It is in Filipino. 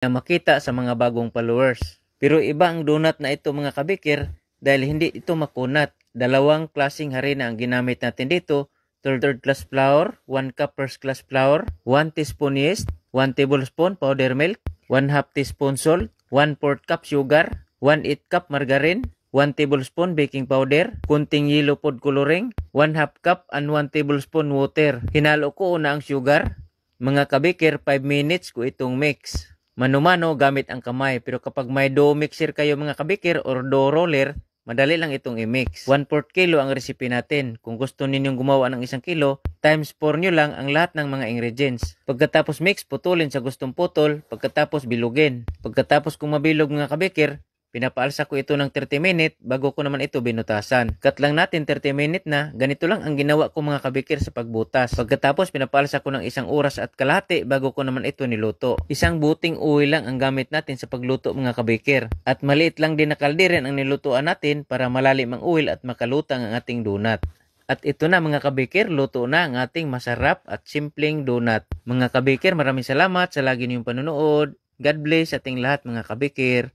na makita sa mga bagong followers. Pero iba ang donut na ito mga kabikir dahil hindi ito makunat. Dalawang klaseng harina ang ginamit natin dito. Third class flour, 1 cup first class flour, 1 teaspoon yeast, 1 tablespoon powder milk, 1/2 teaspoon salt, 1/4 cup sugar, 1/8 cup margarine, 1 tablespoon baking powder, kunting yellow food coloring, 1/2 cup and 1 tablespoon water. Hinalo ko una ang sugar. Mga kabikir, 5 minutes ko itong mix. Mano-mano gamit ang kamay. Pero kapag may dough mixer kayo mga kabikir or dough roller, madali lang itong i-mix. 1/4 kilo ang recipe natin. Kung gusto ninyong gumawa ng 1 kilo, times 4 nyo lang ang lahat ng mga ingredients. Pagkatapos mix, putulin sa gustong putol. Pagkatapos bilugin. Pagkatapos kung mabilog mga kabikir, pinapaalsa ko ito ng 30 minute bago ko naman ito binutasan. Cut lang natin 30 minute na. Ganito lang ang ginawa ko mga kabikir sa pagbutas. Pagkatapos pinapaalsa ko ng 1 oras at kalahati bago ko naman ito niluto. Isang buting oil lang ang gamit natin sa pagluto mga kabikir. At maliit lang din na kalderin ang nilutuan natin para malalim ang oil at makalutang ang ating donut. At ito na mga kabikir, luto na ang ating masarap at simpleng donut. Mga kabikir, maraming salamat sa lagi niyong panonood. God bless ating lahat mga kabikir.